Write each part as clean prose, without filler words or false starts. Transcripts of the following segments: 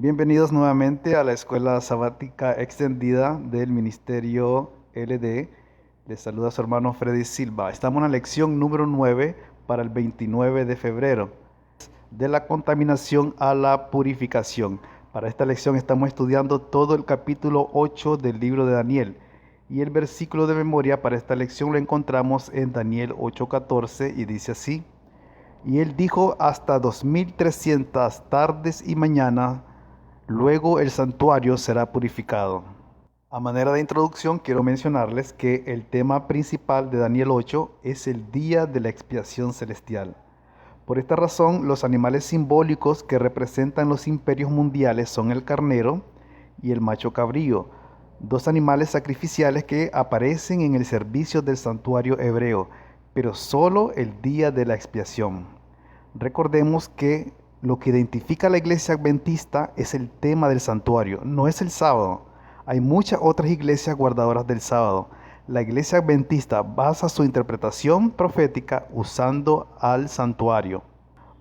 Bienvenidos nuevamente a la Escuela Sabática Extendida del Ministerio LD. Les saluda su hermano Freddy Silva. Estamos en la lección número 9 para el 29 de febrero, de la contaminación a la purificación. Para esta lección estamos estudiando todo el capítulo 8 del libro de Daniel. Y el versículo de memoria para esta lección lo encontramos en Daniel 8:14 y dice así: Y él dijo: hasta 2300 tardes y mañana, luego el santuario será purificado. A manera de introducción, quiero mencionarles que el tema principal de Daniel 8 es el día de la expiación celestial. Por esta razón, los animales simbólicos que representan los imperios mundiales son el carnero y el macho cabrío, dos animales sacrificiales que aparecen en el servicio del santuario hebreo, pero solo el día de la expiación. Recordemos que lo que identifica a la iglesia adventista es el tema del santuario, no es el sábado. Hay muchas otras iglesias guardadoras del sábado. La iglesia adventista basa su interpretación profética usando al santuario.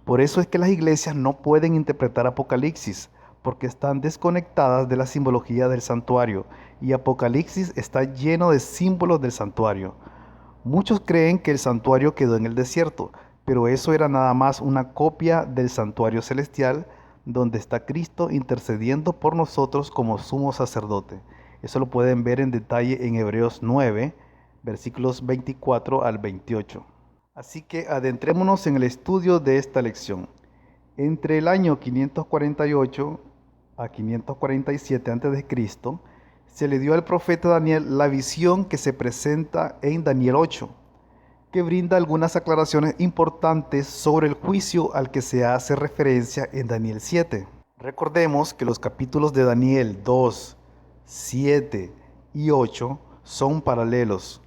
Por eso es que las iglesias no pueden interpretar Apocalipsis, porque están desconectadas de la simbología del santuario, y Apocalipsis está lleno de símbolos del santuario. Muchos creen que el santuario quedó en el desierto, pero eso era nada más una copia del santuario celestial, donde está Cristo intercediendo por nosotros como sumo sacerdote. Eso lo pueden ver en detalle en Hebreos 9, versículos 24 al 28. Así que adentrémonos en el estudio de esta lección. Entre el año 548 a 547 a.C., se le dio al profeta Daniel la visión que se presenta en Daniel 8, que brinda algunas aclaraciones importantes sobre el juicio al que se hace referencia en Daniel 7. Recordemos que los capítulos de Daniel 2, 7 y 8 son paralelos.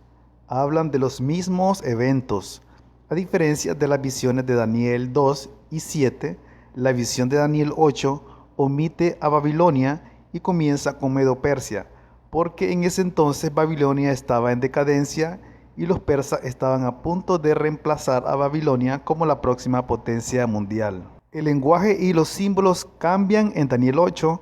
Hablan de los mismos eventos. A diferencia de las visiones de Daniel 2 y 7, la visión de Daniel 8 omite a Babilonia y comienza con Medo-Persia, porque en ese entonces Babilonia estaba en decadencia y los persas estaban a punto de reemplazar a Babilonia como la próxima potencia mundial. El lenguaje y los símbolos cambian en Daniel 8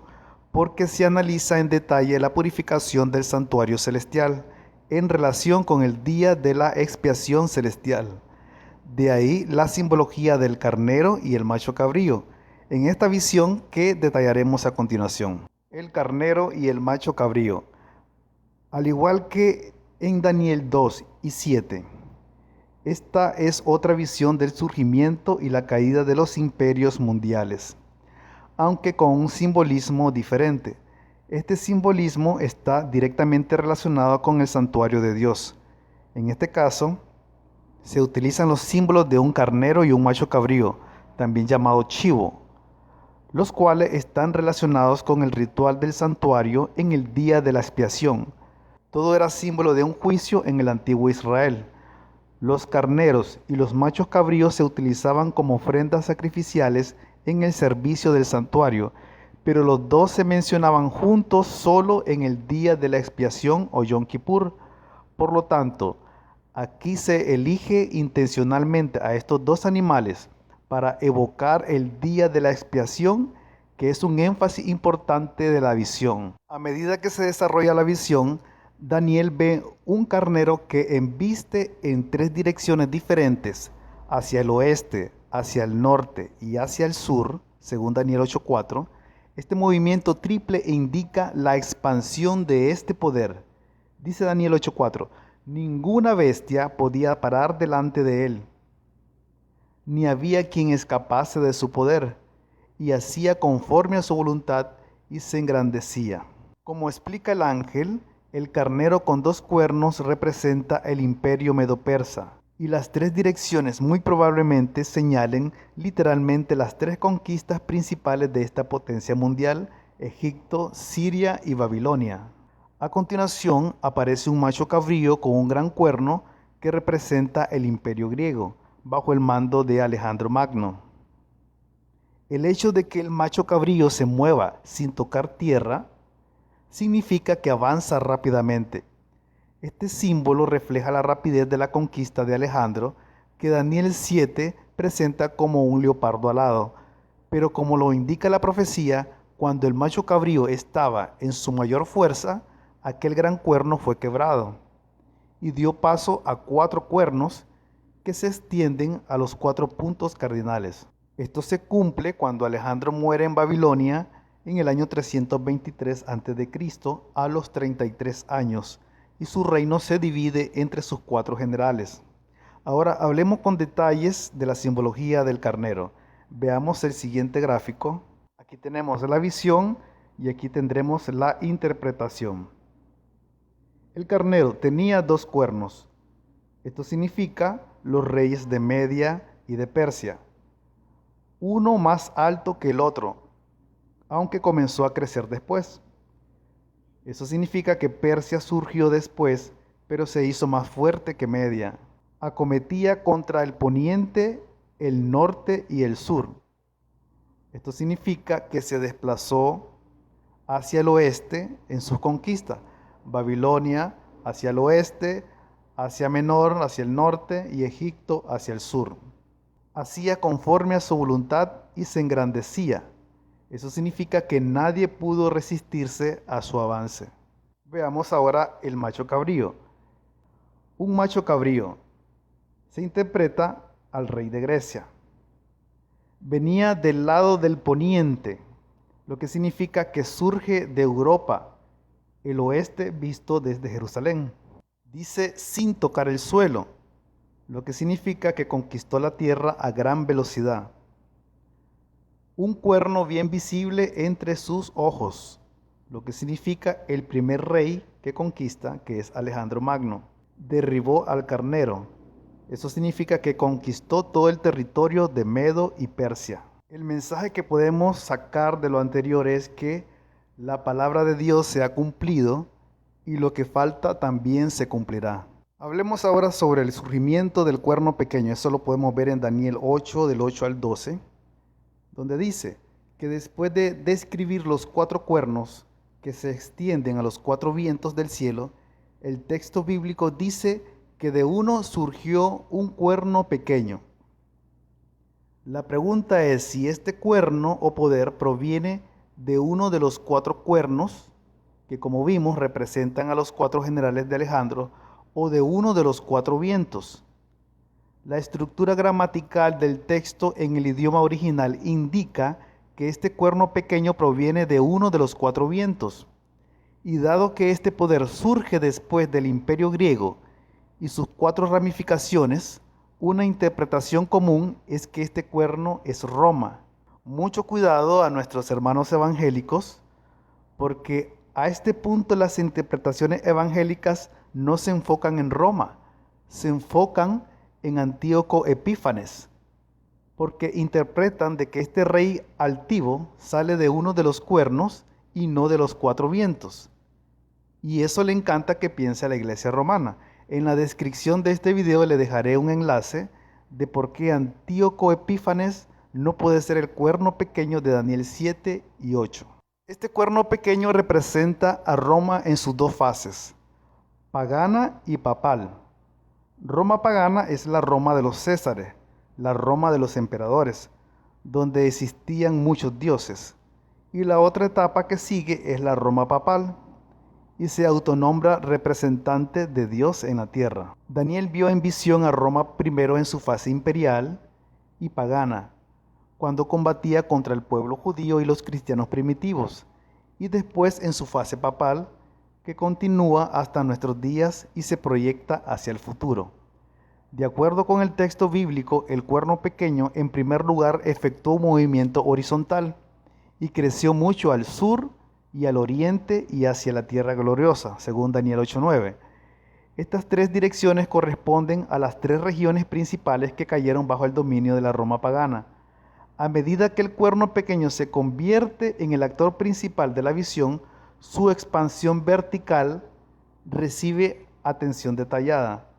porque se analiza en detalle la purificación del santuario celestial en relación con el día de la expiación celestial. De ahí la simbología del carnero y el macho cabrío, en esta visión que detallaremos a continuación. El carnero y el macho cabrío. Al igual que en Daniel 2 y 7, esta es otra visión del surgimiento y la caída de los imperios mundiales, aunque con un simbolismo diferente. Este simbolismo está directamente relacionado con el santuario de Dios. En este caso, se utilizan los símbolos de un carnero y un macho cabrío, también llamado chivo, los cuales están relacionados con el ritual del santuario en el día de la expiación. Todo era símbolo de un juicio en el antiguo Israel. Los carneros y los machos cabríos se utilizaban como ofrendas sacrificiales en el servicio del santuario, pero los dos se mencionaban juntos solo en el día de la expiación o Yom Kippur. Por lo tanto, aquí se elige intencionalmente a estos dos animales para evocar el día de la expiación, que es un énfasis importante de la visión. A medida que se desarrolla la visión, Daniel ve un carnero que embiste en tres direcciones diferentes, hacia el oeste, hacia el norte y hacia el sur, según Daniel 8:4. Este movimiento triple indica la expansión de este poder. Dice Daniel 8:4, ninguna bestia podía parar delante de él, ni había quien escapase de su poder, y hacía conforme a su voluntad y se engrandecía. Como explica el ángel, el carnero con dos cuernos representa el imperio medo-persa, y las tres direcciones muy probablemente señalen literalmente las tres conquistas principales de esta potencia mundial: Egipto, Siria y Babilonia. A continuación aparece un macho cabrío con un gran cuerno que representa el imperio griego, bajo el mando de Alejandro Magno. El hecho de que el macho cabrío se mueva sin tocar tierra significa que avanza rápidamente. Este símbolo refleja la rapidez de la conquista de Alejandro, que Daniel 7 presenta como un leopardo alado, pero como lo indica la profecía, Cuando el macho cabrío estaba en su mayor fuerza, aquel gran cuerno fue quebrado y dio paso a 4 cuernos que se extienden a los 4 puntos cardinales. Esto se cumple cuando Alejandro muere en Babilonia en el año 323 a.C. a los 33 años, y su reino se divide entre sus 4 generales. Ahora hablemos con detalles de la simbología del carnero. Veamos el siguiente gráfico. Aquí tenemos la visión y aquí tendremos la interpretación. El carnero tenía 2 cuernos. Esto significa los reyes de Media y de Persia. Uno más alto que el otro, aunque comenzó a crecer después. Eso significa que Persia surgió después, pero se hizo más fuerte que Media. Acometía contra el poniente, el norte y el sur. Esto significa que se desplazó hacia el oeste en sus conquistas. Babilonia hacia el oeste, Asia Menor hacia el norte y Egipto hacia el sur. Hacía conforme a su voluntad y se engrandecía. Eso significa que nadie pudo resistirse a su avance. Veamos ahora el macho cabrío. Un macho cabrío se interpreta al rey de Grecia. Venía del lado del poniente, lo que significa que surge de Europa, el oeste visto desde Jerusalén. Dice sin tocar el suelo, lo que significa que conquistó la tierra a gran velocidad. Un cuerno bien visible entre sus ojos, lo que significa el primer rey que conquista, que es Alejandro Magno. Derribó al carnero. Eso significa que conquistó todo el territorio de Medo y Persia. El mensaje que podemos sacar de lo anterior es que la palabra de Dios se ha cumplido y lo que falta también se cumplirá. Hablemos ahora sobre el surgimiento del cuerno pequeño. Eso lo podemos ver en Daniel 8, del 8 al 12, donde dice que después de describir los 4 cuernos que se extienden a los 4 vientos del cielo, el texto bíblico dice que de uno surgió un cuerno pequeño. La pregunta es si este cuerno o poder proviene de uno de los 4 cuernos, que como vimos representan a los 4 generales de Alejandro, o de uno de los 4 vientos. La estructura gramatical del texto en el idioma original indica que este cuerno pequeño proviene de uno de los 4 vientos. Y dado que este poder surge después del Imperio griego y sus 4 ramificaciones, una interpretación común es que este cuerno es Roma. Mucho cuidado a nuestros hermanos evangélicos, porque a este punto las interpretaciones evangélicas no se enfocan en Roma, se enfocan en Antíoco Epífanes, porque interpretan de que este rey altivo sale de uno de los cuernos y no de los 4 vientos. Y eso le encanta que piense a la iglesia romana. En la descripción de este video le dejaré un enlace de por qué Antíoco Epífanes no puede ser el cuerno pequeño de Daniel 7 y 8. Este cuerno pequeño representa a Roma en sus 2 fases, pagana y papal. Roma pagana es la Roma de los Césares, la Roma de los emperadores, donde existían muchos dioses. Y la otra etapa que sigue es la Roma papal, y se autonombra representante de Dios en la tierra. Daniel vio en visión a Roma primero en su fase imperial y pagana, cuando combatía contra el pueblo judío y los cristianos primitivos, y después en su fase papal, que continúa hasta nuestros días y se proyecta hacia el futuro. De acuerdo con el texto bíblico, el cuerno pequeño en primer lugar efectuó un movimiento horizontal y creció mucho al sur y al oriente y hacia la tierra gloriosa, según Daniel 8:9. Estas 3 direcciones corresponden a las 3 regiones principales que cayeron bajo el dominio de la Roma pagana. A medida que el cuerno pequeño se convierte en el actor principal de la visión, su expansión vertical recibe atención detallada.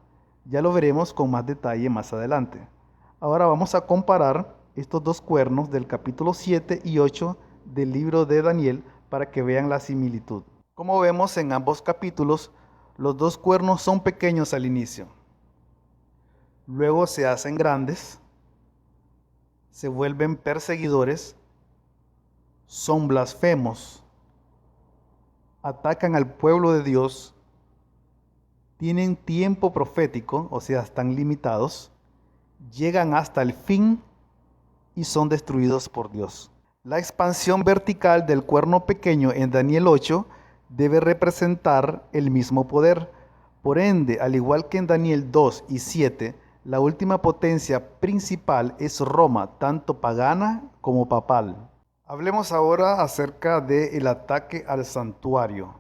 Ya lo veremos con más detalle más adelante. Ahora vamos a comparar estos 2 cuernos del capítulo 7 y 8 del libro de Daniel para que vean la similitud. Como vemos en ambos capítulos, los 2 cuernos son pequeños al inicio. Luego se hacen grandes, se vuelven perseguidores, son blasfemos, atacan al pueblo de Dios, tienen tiempo profético, o sea, están limitados, llegan hasta el fin y son destruidos por Dios. La expansión vertical del cuerno pequeño en Daniel 8 debe representar el mismo poder. Por ende, al igual que en Daniel 2 y 7, la última potencia principal es Roma, tanto pagana como papal. Hablemos ahora acerca del ataque al santuario.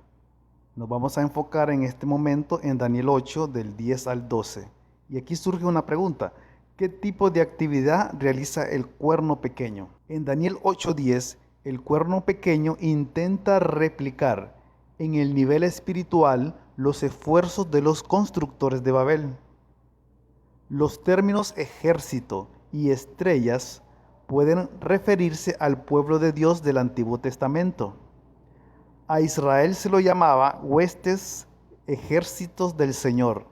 Nos vamos a enfocar en este momento en Daniel 8 del 10 al 12. Y aquí surge una pregunta. ¿Qué tipo de actividad realiza el cuerno pequeño? En Daniel 8:10, el cuerno pequeño intenta replicar en el nivel espiritual los esfuerzos de los constructores de Babel. Los términos ejército y estrellas pueden referirse al pueblo de Dios del Antiguo Testamento. A Israel se lo llamaba huestes, ejércitos del Señor.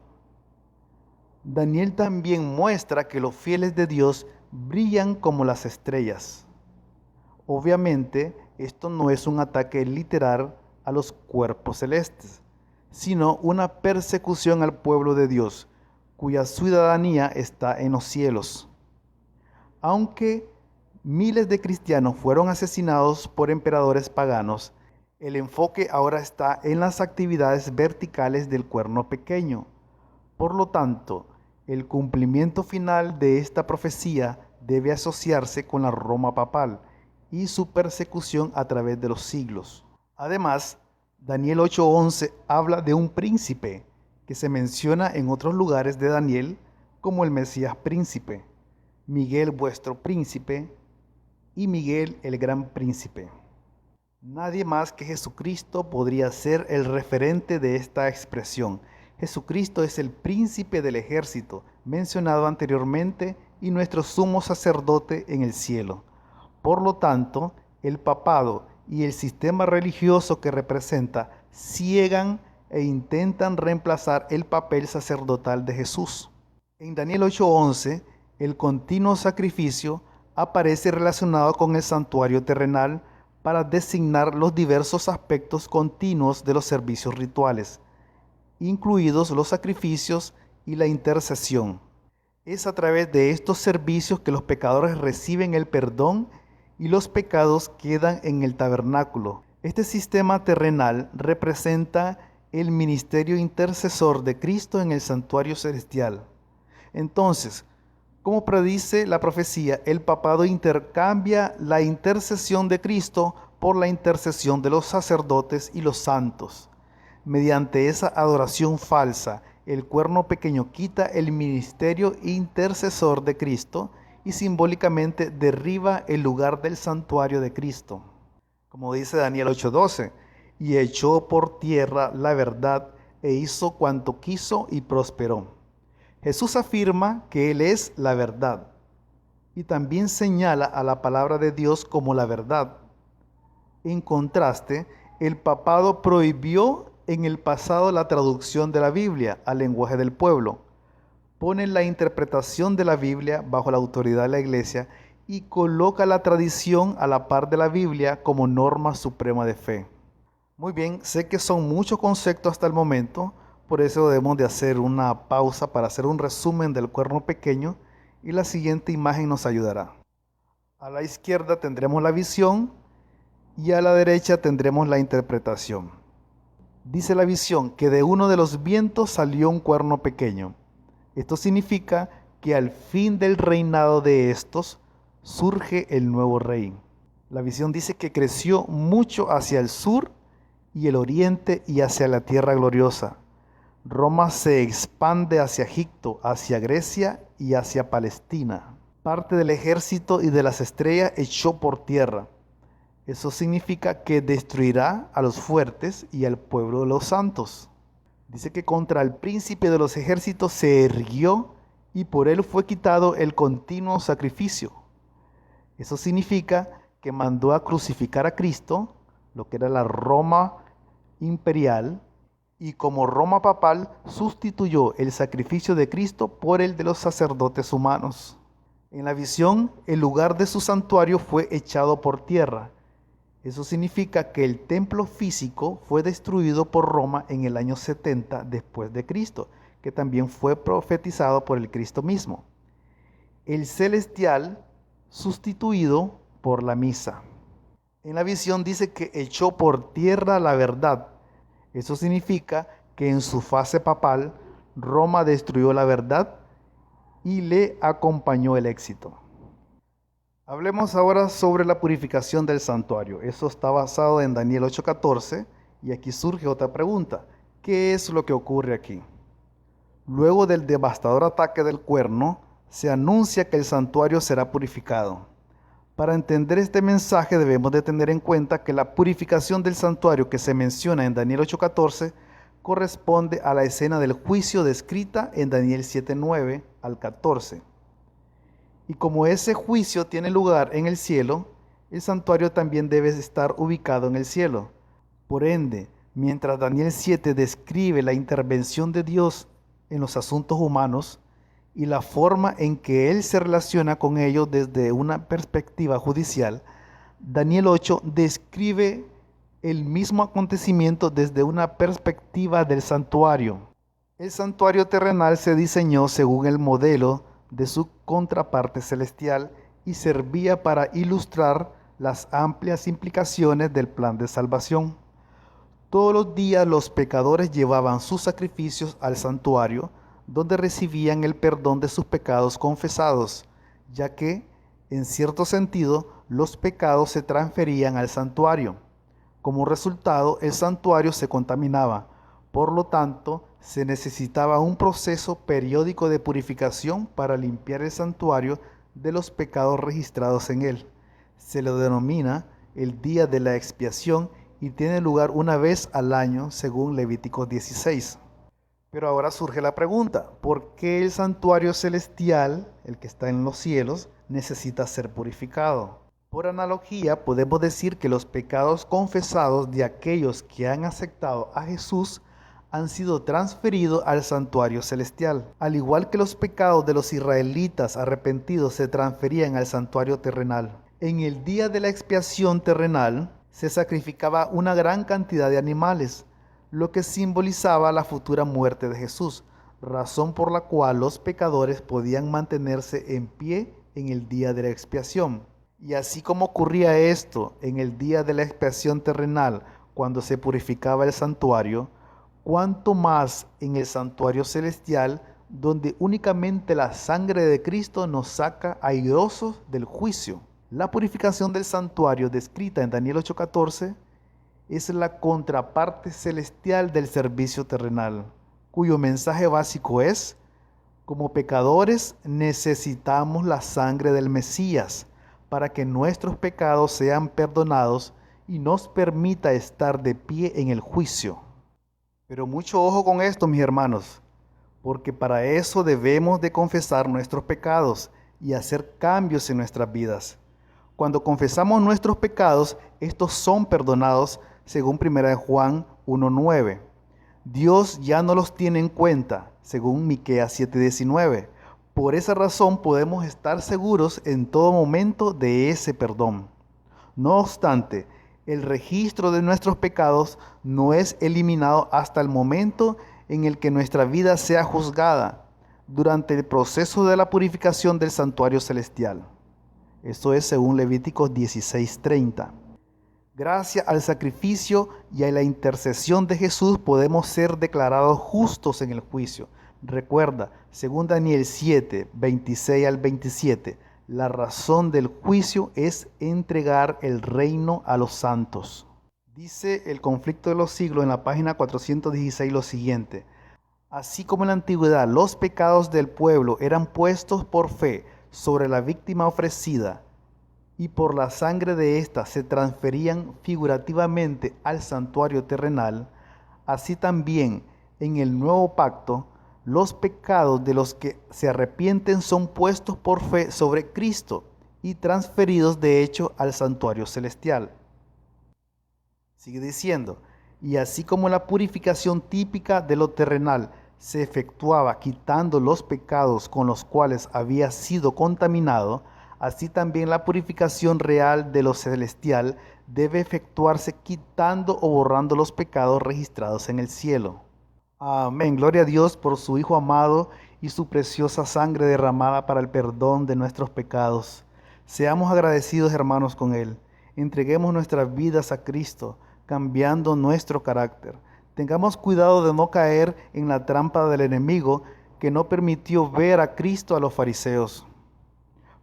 Daniel también muestra que los fieles de Dios brillan como las estrellas. Obviamente, esto no es un ataque literal a los cuerpos celestes, sino una persecución al pueblo de Dios, cuya ciudadanía está en los cielos. Aunque miles de cristianos fueron asesinados por emperadores paganos, el enfoque ahora está en las actividades verticales del cuerno pequeño. Por lo tanto, el cumplimiento final de esta profecía debe asociarse con la Roma papal y su persecución a través de los siglos. Además, Daniel 8:11 habla de un príncipe que se menciona en otros lugares de Daniel como el Mesías príncipe, Miguel vuestro príncipe y Miguel el gran príncipe. Nadie más que Jesucristo podría ser el referente de esta expresión. Jesucristo es el príncipe del ejército mencionado anteriormente y nuestro sumo sacerdote en el cielo. Por lo tanto, el papado y el sistema religioso que representa ciegan e intentan reemplazar el papel sacerdotal de Jesús. En Daniel 8:11, el continuo sacrificio aparece relacionado con el santuario terrenal para designar los diversos aspectos continuos de los servicios rituales, incluidos los sacrificios y la intercesión. Es a través de estos servicios que los pecadores reciben el perdón y los pecados quedan en el tabernáculo. Este sistema terrenal representa el ministerio intercesor de Cristo en el santuario celestial. Entonces, como predice la profecía, el papado intercambia la intercesión de Cristo por la intercesión de los sacerdotes y los santos. Mediante esa adoración falsa, el cuerno pequeño quita el ministerio intercesor de Cristo y simbólicamente derriba el lugar del santuario de Cristo. Como dice Daniel 8:12, y echó por tierra la verdad e hizo cuanto quiso y prosperó. Jesús afirma que Él es la verdad y también señala a la palabra de Dios como la verdad. En contraste, el papado prohibió en el pasado la traducción de la Biblia al lenguaje del pueblo. Pone la interpretación de la Biblia bajo la autoridad de la Iglesia y coloca la tradición a la par de la Biblia como norma suprema de fe. Muy bien, sé que son muchos conceptos hasta el momento, por eso debemos de hacer una pausa para hacer un resumen del cuerno pequeño y la siguiente imagen nos ayudará. A la izquierda tendremos la visión y a la derecha tendremos la interpretación. Dice la visión que de uno de los vientos salió un cuerno pequeño. Esto significa que al fin del reinado de estos surge el nuevo rey. La visión dice que creció mucho hacia el sur y el oriente y hacia la tierra gloriosa. Roma se expande hacia Egipto, hacia Grecia y hacia Palestina. Parte del ejército y de las estrellas echó por tierra. Eso significa que destruirá a los fuertes y al pueblo de los santos. Dice que contra el príncipe de los ejércitos se irguió y por él fue quitado el continuo sacrificio. Eso significa que mandó a crucificar a Cristo, lo que era la Roma imperial, y como Roma papal sustituyó el sacrificio de Cristo por el de los sacerdotes humanos. En la visión, el lugar de su santuario fue echado por tierra, Eso significa que el templo físico fue destruido por Roma en el año 70 después de Cristo, que también fue profetizado por el Cristo mismo. El celestial sustituido por la misa. En la visión dice que echó por tierra la verdad. Eso significa que en su fase papal, Roma destruyó la verdad y le acompañó el éxito. Hablemos ahora sobre la purificación del santuario. Eso está basado en Daniel 8:14 y aquí surge otra pregunta. ¿Qué es lo que ocurre aquí? Luego del devastador ataque del cuerno, se anuncia que el santuario será purificado. Para entender este mensaje debemos de tener en cuenta que la purificación del santuario que se menciona en Daniel 8:14 corresponde a la escena del juicio descrita en Daniel 7:9 al 14. Y como ese juicio tiene lugar en el cielo, el santuario también debe estar ubicado en el cielo. Por ende, mientras Daniel 7 describe la intervención de Dios en los asuntos humanos y la forma en que Él se relaciona con ellos desde una perspectiva judicial, Daniel 8 describe el mismo acontecimiento desde una perspectiva del santuario. El santuario terrenal se diseñó según el modelo de su contraparte celestial y servía para ilustrar las amplias implicaciones del plan de salvación. Todos los días los pecadores llevaban sus sacrificios al santuario, donde recibían el perdón de sus pecados confesados, ya que, en cierto sentido, los pecados se transferían al santuario. Como resultado, el santuario se contaminaba. Por lo tanto, se necesitaba un proceso periódico de purificación para limpiar el santuario de los pecados registrados en él. Se lo denomina el día de la expiación y tiene lugar una vez al año según Levíticos 16. Pero ahora surge la pregunta, ¿por qué el santuario celestial, el que está en los cielos, necesita ser purificado? Por analogía, podemos decir que los pecados confesados de aquellos que han aceptado a Jesús han sido transferidos al santuario celestial, al igual que los pecados de los israelitas arrepentidos se transferían al santuario terrenal. En el día de la expiación terrenal se sacrificaba una gran cantidad de animales, lo que simbolizaba la futura muerte de Jesús, razón por la cual los pecadores podían mantenerse en pie en el día de la expiación. Y así como ocurría esto en el día de la expiación terrenal, cuando se purificaba el santuario, cuánto más en el santuario celestial, donde únicamente la sangre de Cristo nos saca airosos del juicio. La purificación del santuario descrita en Daniel 8:14 es la contraparte celestial del servicio terrenal, cuyo mensaje básico es: como pecadores necesitamos la sangre del Mesías para que nuestros pecados sean perdonados y nos permita estar de pie en el juicio. Pero mucho ojo con esto, mis hermanos, porque para eso debemos de confesar nuestros pecados y hacer cambios en nuestras vidas. Cuando confesamos nuestros pecados, estos son perdonados según 1 Juan 1:9. Dios ya no los tiene en cuenta, según Miqueas 7:19. Por esa razón podemos estar seguros en todo momento de ese perdón. No obstante, el registro de nuestros pecados no es eliminado hasta el momento en el que nuestra vida sea juzgada, durante el proceso de la purificación del santuario celestial. Esto es según Levíticos 16:30. Gracias al sacrificio y a la intercesión de Jesús podemos ser declarados justos en el juicio. Recuerda, según Daniel 7, 26 al 27, la razón del juicio es entregar el reino a los santos. Dice el Conflicto de los Siglos en la página 416 lo siguiente: así como en la antigüedad los pecados del pueblo eran puestos por fe sobre la víctima ofrecida, y por la sangre de ésta se transferían figurativamente al santuario terrenal, así también en el nuevo pacto, los pecados de los que se arrepienten son puestos por fe sobre Cristo y transferidos de hecho al santuario celestial. Sigue diciendo, y así como la purificación típica de lo terrenal se efectuaba quitando los pecados con los cuales había sido contaminado, así también la purificación real de lo celestial debe efectuarse quitando o borrando los pecados registrados en el cielo. Amén. Gloria a Dios por su Hijo amado y su preciosa sangre derramada para el perdón de nuestros pecados. Seamos agradecidos, hermanos, con Él. Entreguemos nuestras vidas a Cristo, cambiando nuestro carácter. Tengamos cuidado de no caer en la trampa del enemigo que no permitió ver a Cristo a los fariseos,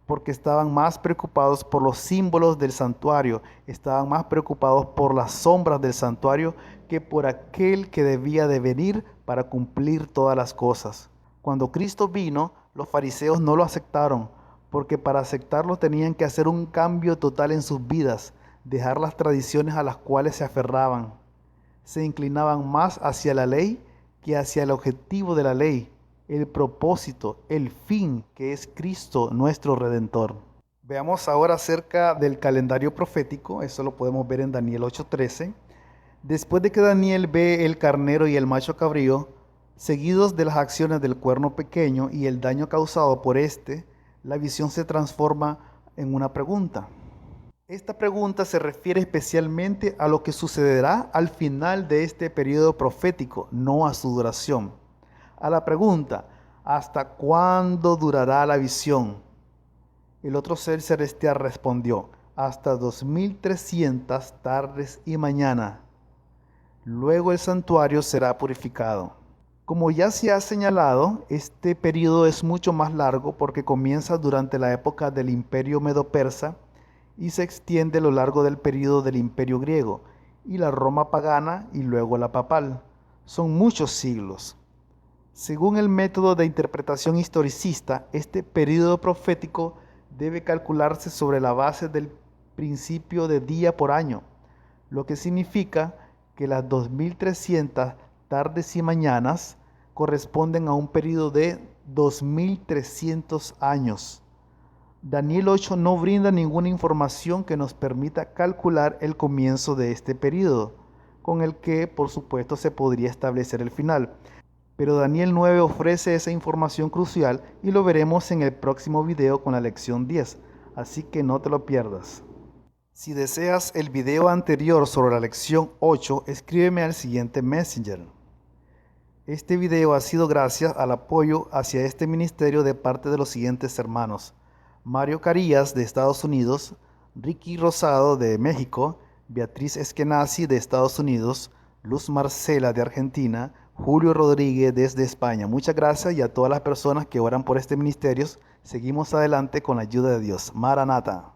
porque estaban más preocupados por los símbolos del santuario, estaban más preocupados por las sombras del santuario que por aquel que debía de venir para cumplir todas las cosas. Cuando Cristo vino, los fariseos no lo aceptaron, porque para aceptarlo tenían que hacer un cambio total en sus vidas, dejar las tradiciones a las cuales se aferraban. Se inclinaban más hacia la ley que hacia el objetivo de la ley, el propósito, el fin, que es Cristo nuestro Redentor. Veamos ahora acerca del calendario profético. Eso lo podemos ver en Daniel 8:13. Después de que Daniel ve el carnero y el macho cabrío, seguidos de las acciones del cuerno pequeño y el daño causado por este, la visión se transforma en una pregunta. Esta pregunta se refiere especialmente a lo que sucederá al final de este periodo profético, no a su duración. A la pregunta, ¿hasta cuándo durará la visión? El otro ser celestial respondió, hasta 2300 tardes y mañana. Luego el santuario será purificado. Como ya se ha señalado, este periodo es mucho más largo porque comienza durante la época del Imperio Medo-Persa y se extiende a lo largo del periodo del Imperio Griego y la Roma pagana y luego la papal. Son muchos siglos. Según el método de interpretación historicista, este período profético debe calcularse sobre la base del principio de día por año, lo que significa que las 2300 tardes y mañanas corresponden a un período de 2300 años. Daniel 8 no brinda ninguna información que nos permita calcular el comienzo de este período, con el que por supuesto se podría establecer el final. Pero Daniel 9 ofrece esa información crucial y lo veremos en el próximo video con la lección 10, así que no te lo pierdas. Si deseas el video anterior sobre la lección 8, escríbeme al siguiente Messenger. Este video ha sido gracias al apoyo hacia este ministerio de parte de los siguientes hermanos: Mario Carías de Estados Unidos, Ricky Rosado de México, Beatriz Eskenazi de Estados Unidos, Luz Marcela de Argentina, Julio Rodríguez desde España. Muchas gracias, y a todas las personas que oran por este ministerio. Seguimos adelante con la ayuda de Dios. Maranata.